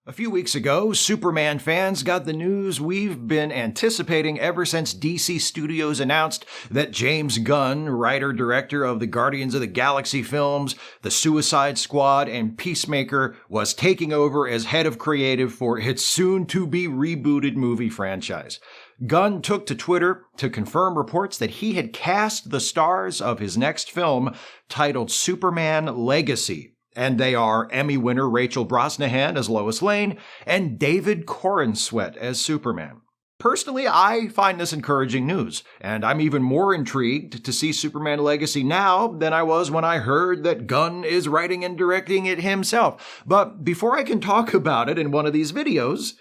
A few weeks ago, Superman fans got the news we've been anticipating ever since DC Studios announced that James Gunn, writer-director of the Guardians of the Galaxy films, The Suicide Squad, and Peacemaker, was taking over as head of creative for its soon-to-be rebooted movie franchise. Gunn took to Twitter to confirm reports that he had cast the stars of his next film, titled Superman Legacy. And they are Emmy winner Rachel Brosnahan as Lois Lane and David Corenswet as Superman. Personally, I find this encouraging news, and I'm even more intrigued to see Superman Legacy now than I was when I heard that Gunn is writing and directing it himself. But before I can talk about it in one of these videos,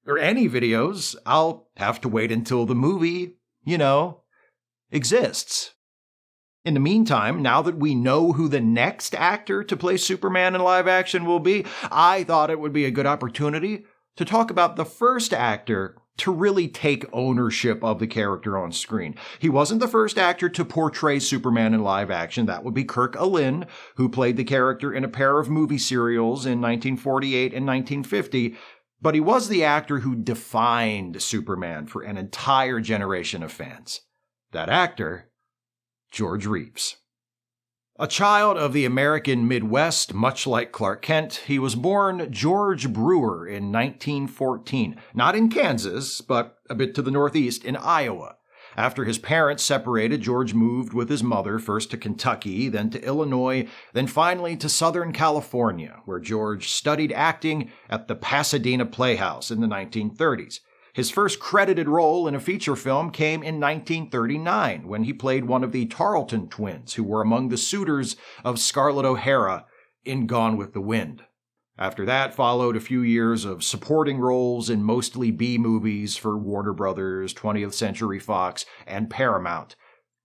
or any videos, I'll have to wait until the movie, exists. In the meantime, now that we know who the next actor to play Superman in live action will be, I thought it would be a good opportunity to talk about the first actor to really take ownership of the character on screen. He wasn't the first actor to portray Superman in live action. That would be Kirk Olsen, who played the character in a pair of movie serials in 1948 and 1950. But he was the actor who defined Superman for an entire generation of fans. That actor, George Reeves. A child of the American Midwest, much like Clark Kent, he was born George Brewer in 1914, not in Kansas, but a bit to the northeast in Iowa. After his parents separated, George moved with his mother first to Kentucky, then to Illinois, then finally to Southern California, where George studied acting at the Pasadena Playhouse in the 1930s. His first credited role in a feature film came in 1939, when he played one of the Tarleton twins, who were among the suitors of Scarlett O'Hara in Gone with the Wind. After that followed a few years of supporting roles in mostly B-movies for Warner Brothers, 20th Century Fox, and Paramount.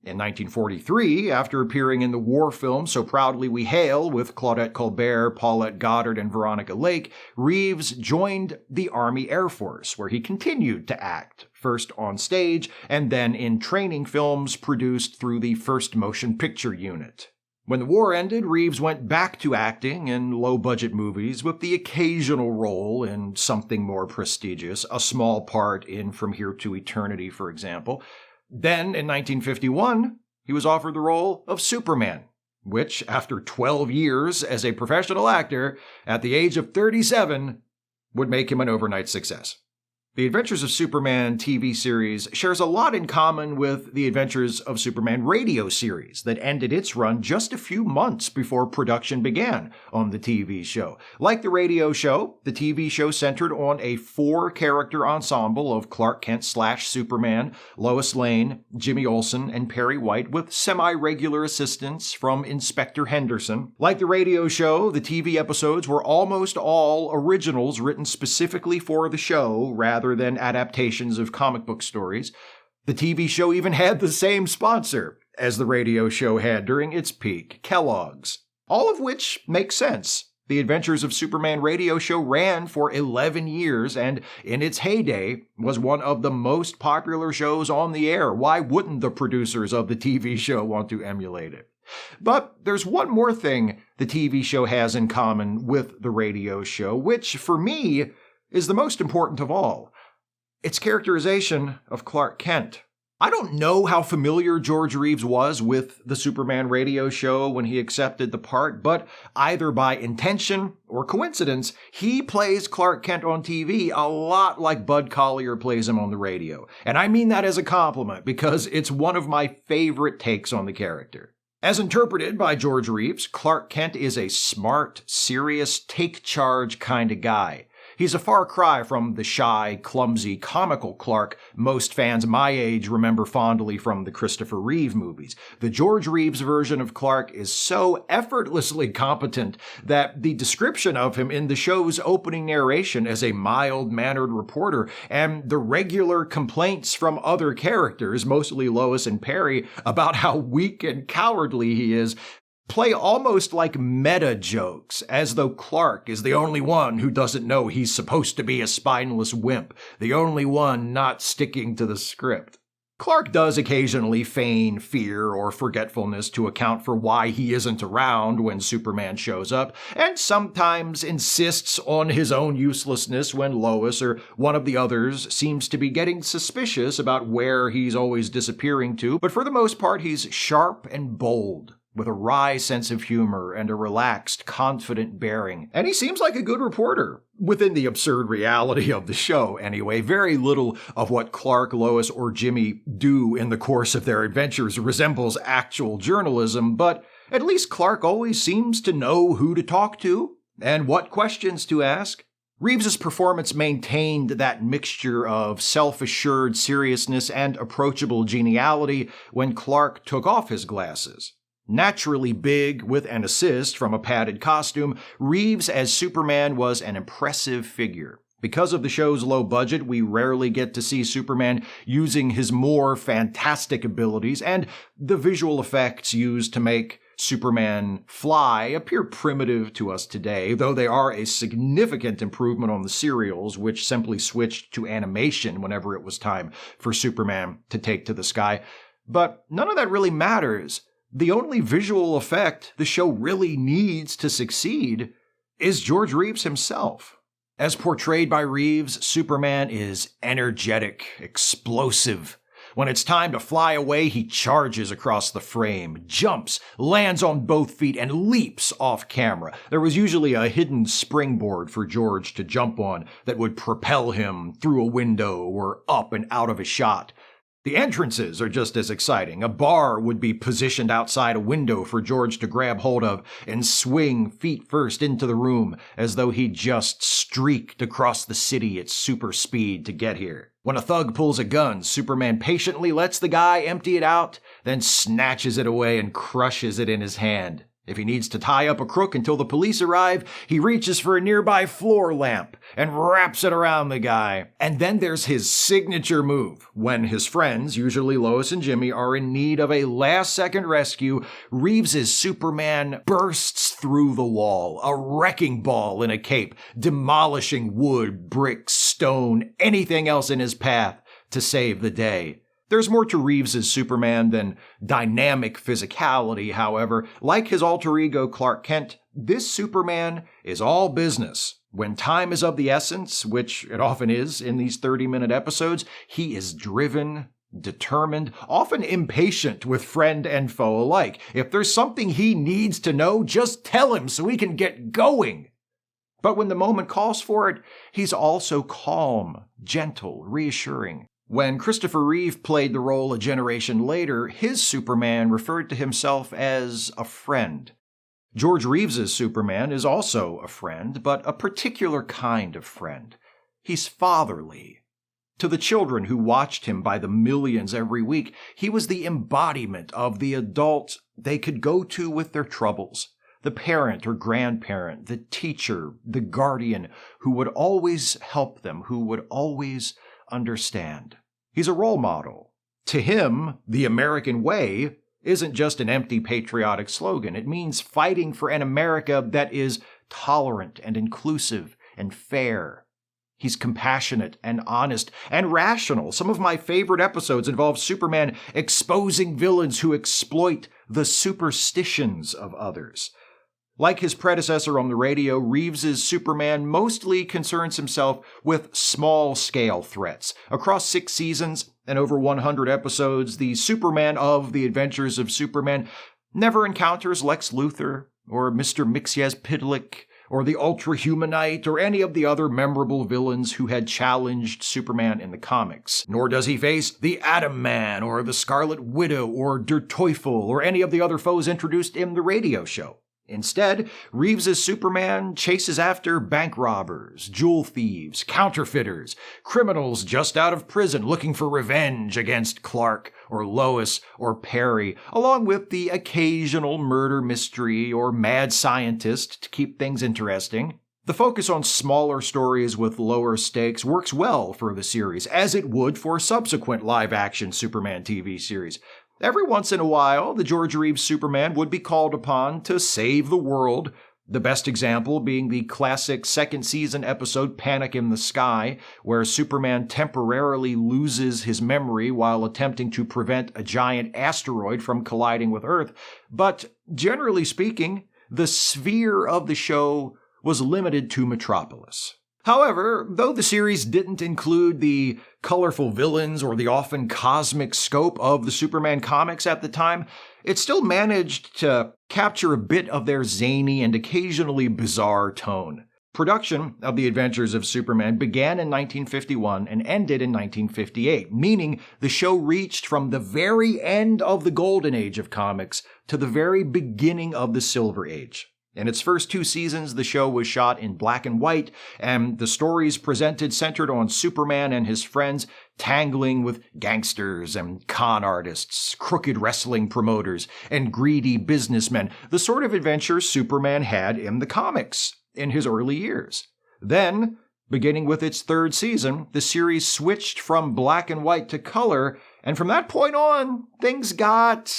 In 1943, after appearing in the war film So Proudly We Hail with Claudette Colbert, Paulette Goddard, and Veronica Lake, Reeves joined the Army Air Force, where he continued to act, first on stage and then in training films produced through the 1st Motion Picture Unit. When the war ended, Reeves went back to acting in low-budget movies with the occasional role in something more prestigious, a small part in From Here to Eternity, for example. Then, in 1951, he was offered the role of Superman, which, after 12 years as a professional actor, at the age of 37, would make him an overnight success. The Adventures of Superman TV series shares a lot in common with the Adventures of Superman radio series that ended its run just a few months before production began on the TV show. Like the radio show, the TV show centered on a 4-character ensemble of Clark Kent/Superman, Lois Lane, Jimmy Olsen, and Perry White, with semi-regular assistance from Inspector Henderson. Like the radio show, the TV episodes were almost all originals written specifically for the show rather than adaptations of comic book stories. The TV show even had the same sponsor as the radio show had during its peak, Kellogg's. All of which makes sense. The Adventures of Superman radio show ran for 11 years and, in its heyday, was one of the most popular shows on the air. Why wouldn't the producers of the TV show want to emulate it? But there's one more thing the TV show has in common with the radio show, which, for me, is the most important of all. Its characterization of Clark Kent. I don't know how familiar George Reeves was with the Superman radio show when he accepted the part, but either by intention or coincidence, he plays Clark Kent on TV a lot like Bud Collyer plays him on the radio. And I mean that as a compliment, because it's one of my favorite takes on the character. As interpreted by George Reeves, Clark Kent is a smart, serious, take charge kind of guy. He's a far cry from the shy, clumsy, comical Clark most fans my age remember fondly from the Christopher Reeve movies. The George Reeves version of Clark is so effortlessly competent that the description of him in the show's opening narration as a mild-mannered reporter and the regular complaints from other characters, mostly Lois and Perry, about how weak and cowardly he is, play almost like meta jokes, as though Clark is the only one who doesn't know he's supposed to be a spineless wimp, the only one not sticking to the script. Clark does occasionally feign fear or forgetfulness to account for why he isn't around when Superman shows up, and sometimes insists on his own uselessness when Lois or one of the others seems to be getting suspicious about where he's always disappearing to, but for the most part he's sharp and bold, with a wry sense of humor and a relaxed, confident bearing. And he seems like a good reporter. Within the absurd reality of the show, anyway, very little of what Clark, Lois, or Jimmy do in the course of their adventures resembles actual journalism, but at least Clark always seems to know who to talk to and what questions to ask. Reeves's performance maintained that mixture of self-assured seriousness and approachable geniality when Clark took off his glasses. Naturally big with an assist from a padded costume, Reeves as Superman was an impressive figure. Because of the show's low budget, we rarely get to see Superman using his more fantastic abilities, and the visual effects used to make Superman fly appear primitive to us today, though they are a significant improvement on the serials, which simply switched to animation whenever it was time for Superman to take to the sky. But none of that really matters. The only visual effect the show really needs to succeed is George Reeves himself. As portrayed by Reeves, Superman is energetic, explosive. When it's time to fly away, he charges across the frame, jumps, lands on both feet, and leaps off camera. There was usually a hidden springboard for George to jump on that would propel him through a window or up and out of a shot. The entrances are just as exciting. A bar would be positioned outside a window for George to grab hold of and swing feet first into the room as though he'd just streaked across the city at super speed to get here. When a thug pulls a gun, Superman patiently lets the guy empty it out, then snatches it away and crushes it in his hand. If he needs to tie up a crook until the police arrive, he reaches for a nearby floor lamp and wraps it around the guy. And then there's his signature move. When his friends, usually Lois and Jimmy, are in need of a last-second rescue, Reeves's Superman bursts through the wall, a wrecking ball in a cape, demolishing wood, bricks, stone, anything else in his path to save the day. There's more to Reeves's Superman than dynamic physicality, however. Like his alter ego Clark Kent, this Superman is all business. When time is of the essence, which it often is in these 30-minute episodes, he is driven, determined, often impatient with friend and foe alike. If there's something he needs to know, just tell him so he can get going. But when the moment calls for it, he's also calm, gentle, reassuring. When Christopher Reeve played the role a generation later, his Superman referred to himself as a friend. George Reeves's Superman is also a friend, but a particular kind of friend. He's fatherly. To the children who watched him by the millions every week, he was the embodiment of the adult they could go to with their troubles. The parent or grandparent, the teacher, the guardian, who would always help them, who would always understand. He's a role model. To him, the American way isn't just an empty patriotic slogan. It means fighting for an America that is tolerant and inclusive and fair. He's compassionate and honest and rational. Some of my favorite episodes involve Superman exposing villains who exploit the superstitions of others. Like his predecessor on the radio, Reeves's Superman mostly concerns himself with small-scale threats. Across 6 seasons and over 100 episodes, the Superman of The Adventures of Superman never encounters Lex Luthor or Mr. Mxyzptlk or the Ultra-Humanite or any of the other memorable villains who had challenged Superman in the comics. Nor does he face the Atom Man or the Scarlet Widow or Der Teufel or any of the other foes introduced in the radio show. Instead, Reeves's Superman chases after bank robbers, jewel thieves, counterfeiters, criminals just out of prison looking for revenge against Clark or Lois or Perry, along with the occasional murder mystery or mad scientist to keep things interesting. The focus on smaller stories with lower stakes works well for the series, as it would for subsequent live-action Superman TV series. Every once in a while, the George Reeves Superman would be called upon to save the world, The best example being the classic second season episode Panic in the Sky, where Superman temporarily loses his memory while attempting to prevent a giant asteroid from colliding with Earth. But generally speaking, the sphere of the show was limited to Metropolis. However, though the series didn't include the colorful villains or the often cosmic scope of the Superman comics at the time, it still managed to capture a bit of their zany and occasionally bizarre tone. Production of The Adventures of Superman began in 1951 and ended in 1958, meaning the show reached from the very end of the Golden Age of comics to the very beginning of the Silver Age. In its first 2 seasons, the show was shot in black and white, and the stories presented centered on Superman and his friends tangling with gangsters and con artists, crooked wrestling promoters, and greedy businessmen, the sort of adventures Superman had in the comics in his early years. Then, beginning with its 3rd season, the series switched from black and white to color, and from that point on, things got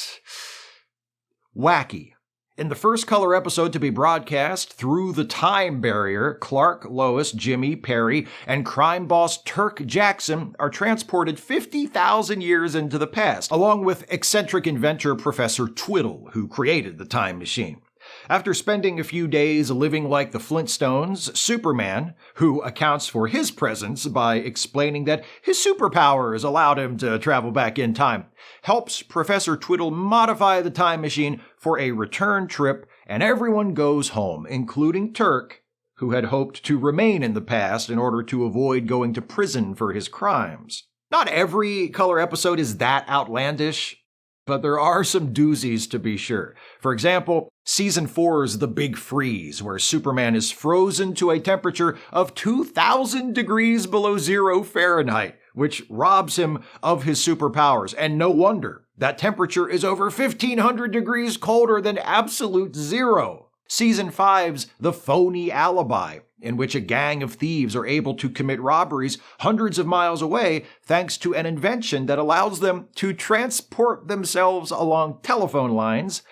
wacky. In the first color episode to be broadcast, through the time barrier, Clark, Lois, Jimmy, Perry, and crime boss Turk Jackson are transported 50,000 years into the past, along with eccentric inventor Professor Twiddle, who created the time machine. After spending a few days living like the Flintstones, Superman, who accounts for his presence by explaining that his superpowers allowed him to travel back in time, helps Professor Twiddle modify the time machine for a return trip, and everyone goes home, including Turk, who had hoped to remain in the past in order to avoid going to prison for his crimes. Not every color episode is that outlandish, but there are some doozies to be sure. For example, Season 4's The Big Freeze, where Superman is frozen to a temperature of 2,000 degrees below 0 Fahrenheit, which robs him of his superpowers. And no wonder, that temperature is over 1,500 degrees colder than absolute zero. Season 5's The Phony Alibi, in which a gang of thieves are able to commit robberies hundreds of miles away thanks to an invention that allows them to transport themselves along telephone lines.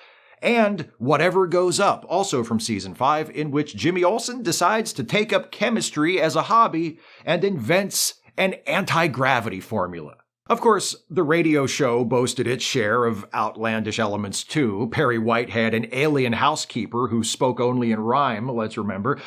And Whatever Goes Up, also from Season 5, in which Jimmy Olsen decides to take up chemistry as a hobby and invents an anti-gravity formula. Of course, the radio show boasted its share of outlandish elements too. Perry White had an alien housekeeper who spoke only in rhyme, let's remember.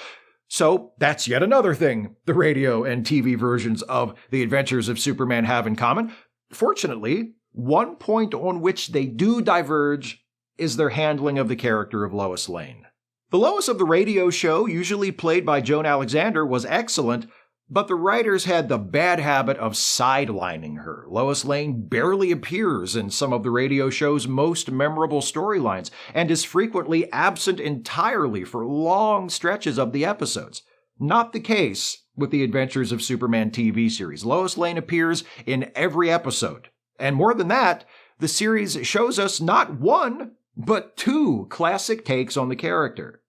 So that's yet another thing the radio and TV versions of The Adventures of Superman have in common. Fortunately, one point on which they do diverge is their handling of the character of Lois Lane. The Lois of the radio show, usually played by Joan Alexander, was excellent, but the writers had the bad habit of sidelining her. Lois Lane barely appears in some of the radio show's most memorable storylines and is frequently absent entirely for long stretches of the episodes. Not the case with the Adventures of Superman TV series. Lois Lane appears in every episode. And more than that, the series shows us not one, but 2 classic takes on the character.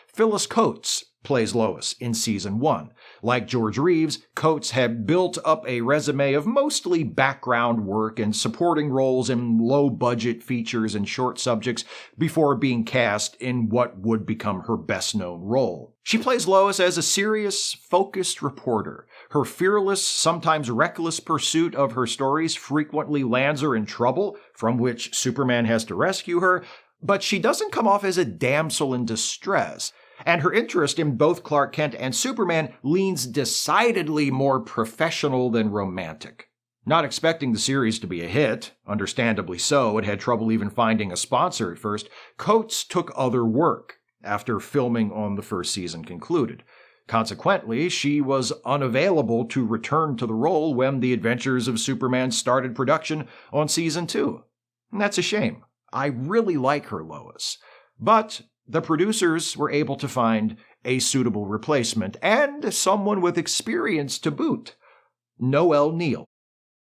Phyllis Coates plays Lois in Season 1. Like George Reeves, Coates had built up a resume of mostly background work and supporting roles in low-budget features and short subjects before being cast in what would become her best-known role. She plays Lois as a serious, focused reporter. Her fearless, sometimes reckless pursuit of her stories frequently lands her in trouble, from which Superman has to rescue her, but she doesn't come off as a damsel in distress. And her interest in both Clark Kent and Superman leans decidedly more professional than romantic. Not expecting the series to be a hit, understandably so, it had trouble even finding a sponsor at first, Coates took other work after filming on the first season concluded. Consequently, she was unavailable to return to the role when The Adventures of Superman started production on Season 2. And that's a shame. I really like her Lois. But the producers were able to find a suitable replacement, and someone with experience to boot. Noel Neil.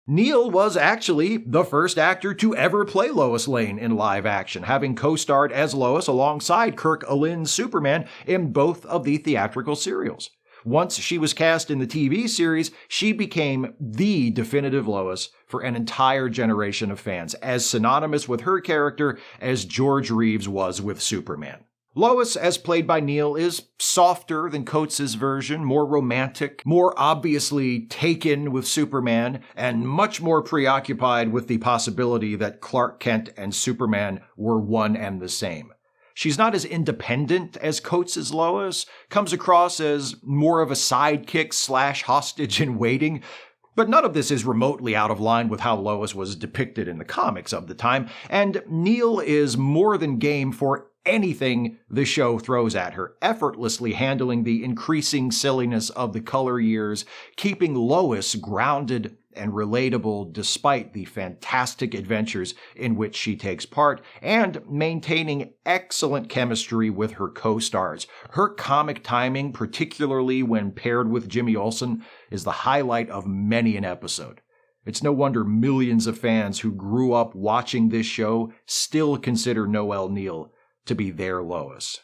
Neil was actually the first actor to ever play Lois Lane in live action, having co-starred as Lois alongside Kirk Alin's Superman in both of the theatrical serials. Once she was cast in the TV series, she became the definitive Lois for an entire generation of fans, as synonymous with her character as George Reeves was with Superman. Lois, as played by Neil, is softer than Coates' version, more romantic, more obviously taken with Superman, and much more preoccupied with the possibility that Clark Kent and Superman were one and the same. She's not as independent as Coates' Lois, comes across as more of a sidekick / hostage in waiting, but none of this is remotely out of line with how Lois was depicted in the comics of the time, and Neil is more than game for anything the show throws at her, effortlessly handling the increasing silliness of the color years, keeping Lois grounded and relatable despite the fantastic adventures in which she takes part, and maintaining excellent chemistry with her co-stars. Her comic timing, particularly when paired with Jimmy Olsen, is the highlight of many an episode. It's no wonder millions of fans who grew up watching this show still consider Noel Neil to be their Lois.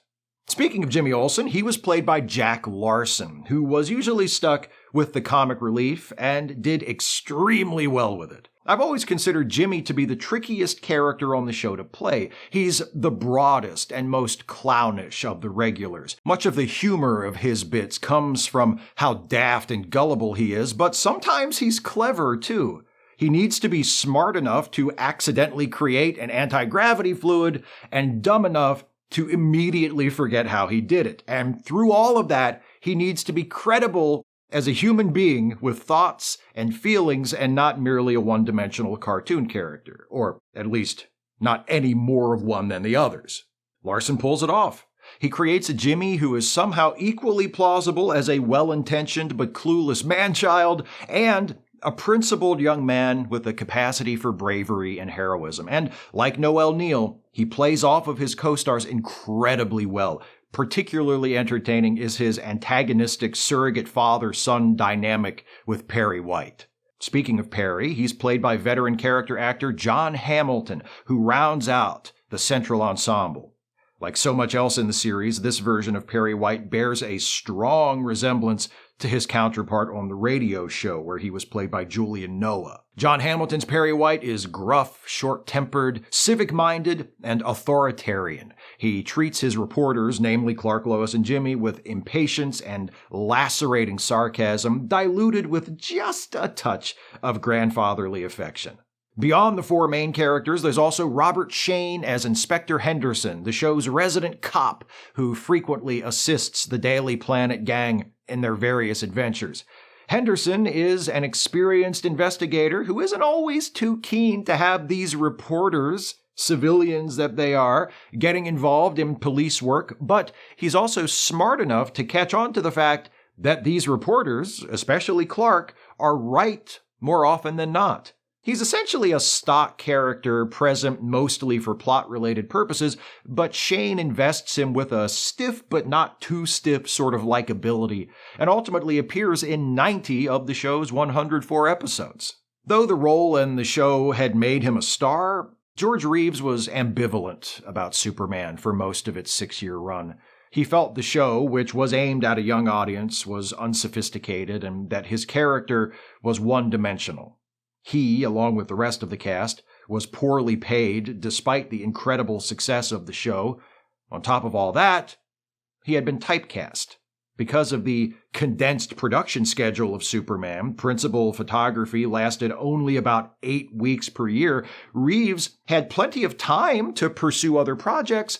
Speaking of Jimmy Olsen, he was played by Jack Larson, who was usually stuck with the comic relief and did extremely well with it. I've always considered Jimmy to be the trickiest character on the show to play. He's the broadest and most clownish of the regulars. Much of the humor of his bits comes from how daft and gullible he is, but sometimes he's clever too. He needs to be smart enough to accidentally create an anti-gravity fluid and dumb enough to immediately forget how he did it. And through all of that, he needs to be credible as a human being with thoughts and feelings and not merely a one-dimensional cartoon character, or at least not any more of one than the others. Larson pulls it off. He creates a Jimmy who is somehow equally plausible as a well-intentioned but clueless man-child, and a principled young man with a capacity for bravery and heroism. And like Noel Neil, he plays off of his co-stars incredibly well. Particularly entertaining is his antagonistic surrogate father-son dynamic with Perry White. Speaking of Perry, he's played by veteran character actor John Hamilton, who rounds out the central ensemble. Like so much else in the series, this version of Perry White bears a strong resemblance to his counterpart on the radio show, where he was played by Julian Noah. John Hamilton's Perry White is gruff, short-tempered, civic-minded, and authoritarian. He treats his reporters, namely Clark, Lois, and Jimmy, with impatience and lacerating sarcasm, diluted with just a touch of grandfatherly affection. Beyond the four main characters, there's also Robert Shane as Inspector Henderson, the show's resident cop who frequently assists the Daily Planet gang in their various adventures. Henderson is an experienced investigator who isn't always too keen to have these reporters, civilians that they are, getting involved in police work, but he's also smart enough to catch on to the fact that these reporters, especially Clark, are right more often than not. He's essentially a stock character present mostly for plot-related purposes, but Shane invests him with a stiff but not too stiff sort of likability, and ultimately appears in 90 of the show's 104 episodes. Though the role in the show had made him a star, George Reeves was ambivalent about Superman for most of its 6-year run. He felt the show, which was aimed at a young audience, was unsophisticated and that his character was one-dimensional. He, along with the rest of the cast, was poorly paid despite the incredible success of the show. On top of all that, he had been typecast. Because of the condensed production schedule of Superman, principal photography lasted only about 8 weeks per year. Reeves had plenty of time to pursue other projects,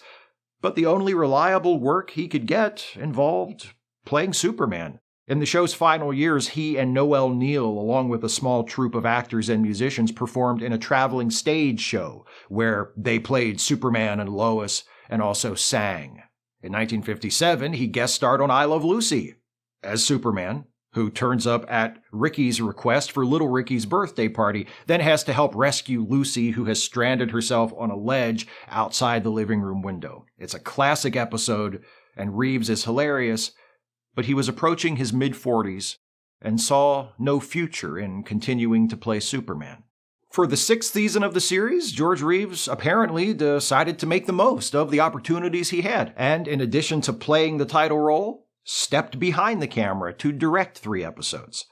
but the only reliable work he could get involved playing Superman. In the show's final years, he and Noel Neil, along with a small troupe of actors and musicians, performed in a traveling stage show where they played Superman and Lois and also sang. In 1957, he guest starred on I Love Lucy as Superman, who turns up at Ricky's request for Little Ricky's birthday party, then has to help rescue Lucy, who has stranded herself on a ledge outside the living room window. It's a classic episode, and Reeves is hilarious, but he was approaching his mid-40s and saw no future in continuing to play Superman. For the 6th season of the series, George Reeves apparently decided to make the most of the opportunities he had, and in addition to playing the title role, stepped behind the camera to direct 3 episodes.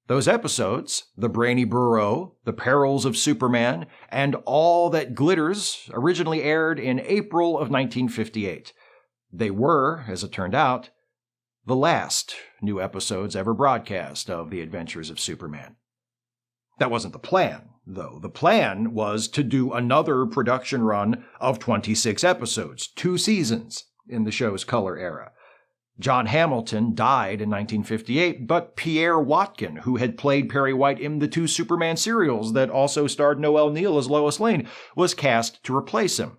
Those episodes, The Brainy Burrow, The Perils of Superman, and All That Glitters, originally aired in April of 1958. They were, as it turned out, the last new episodes ever broadcast of The Adventures of Superman. That wasn't the plan, though. The plan was to do another production run of 26 episodes, 2 seasons, in the show's color era. John Hamilton died in 1958, but Pierre Watkin, who had played Perry White in the 2 Superman serials that also starred Noel Neil as Lois Lane, was cast to replace him.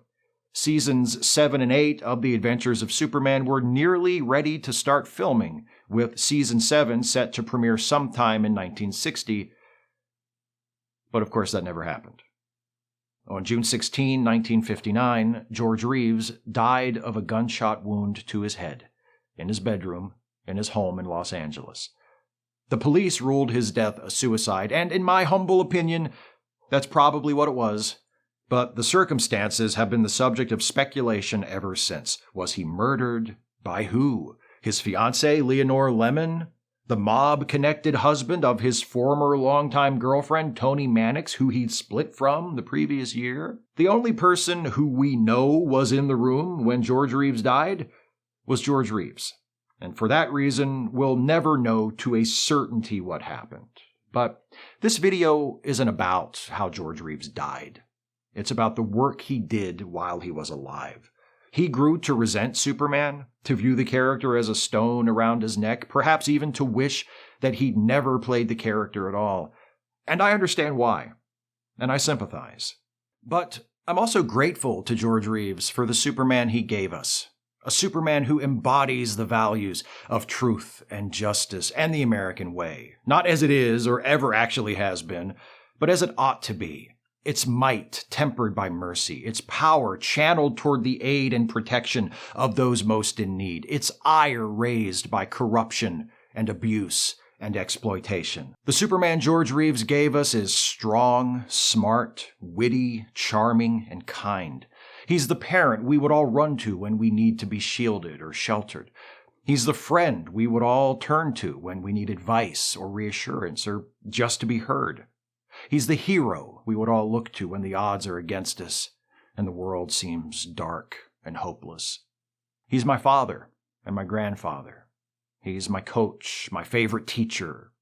Seasons 7 and 8 of The Adventures of Superman were nearly ready to start filming, with Season 7 set to premiere sometime in 1960. But of course that never happened. On June 16, 1959, George Reeves died of a gunshot wound to his head in his bedroom in his home in Los Angeles. The police ruled his death a suicide, and in my humble opinion, that's probably what it was. But the circumstances have been the subject of speculation ever since. Was he murdered? By who? His fiancée, Leonore Lemon? The mob-connected husband of his former longtime girlfriend, Toni Mannix, who he'd split from the previous year? The only person who we know was in the room when George Reeves died was George Reeves. And for that reason, we'll never know to a certainty what happened. But this video isn't about how George Reeves died. It's about the work he did while he was alive. He grew to resent Superman, to view the character as a stone around his neck, perhaps even to wish that he'd never played the character at all. And I understand why, and I sympathize. But I'm also grateful to George Reeves for the Superman he gave us. A Superman who embodies the values of truth and justice and the American way, not as it is or ever actually has been, but as it ought to be. Its might tempered by mercy, its power channeled toward the aid and protection of those most in need, its ire raised by corruption and abuse and exploitation. The Superman George Reeves gave us is strong, smart, witty, charming, and kind. He's the parent we would all run to when we need to be shielded or sheltered. He's the friend we would all turn to when we need advice or reassurance or just to be heard. He's the hero we would all look to when the odds are against us and the world seems dark and hopeless. He's my father and my grandfather. He's my coach, my favorite teacher.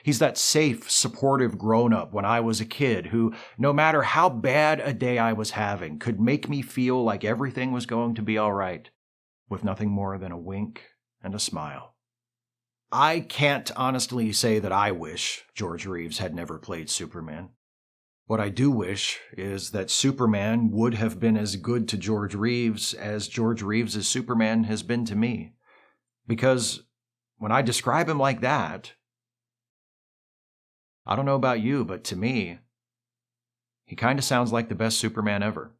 He's that safe, supportive grown-up when I was a kid who, no matter how bad a day I was having, could make me feel like everything was going to be all right, with nothing more than a wink and a smile. I can't honestly say that I wish George Reeves had never played Superman. What I do wish is that Superman would have been as good to George Reeves as George Reeves' Superman has been to me. Because when I describe him like that, I don't know about you, but to me, he kind of sounds like the best Superman ever.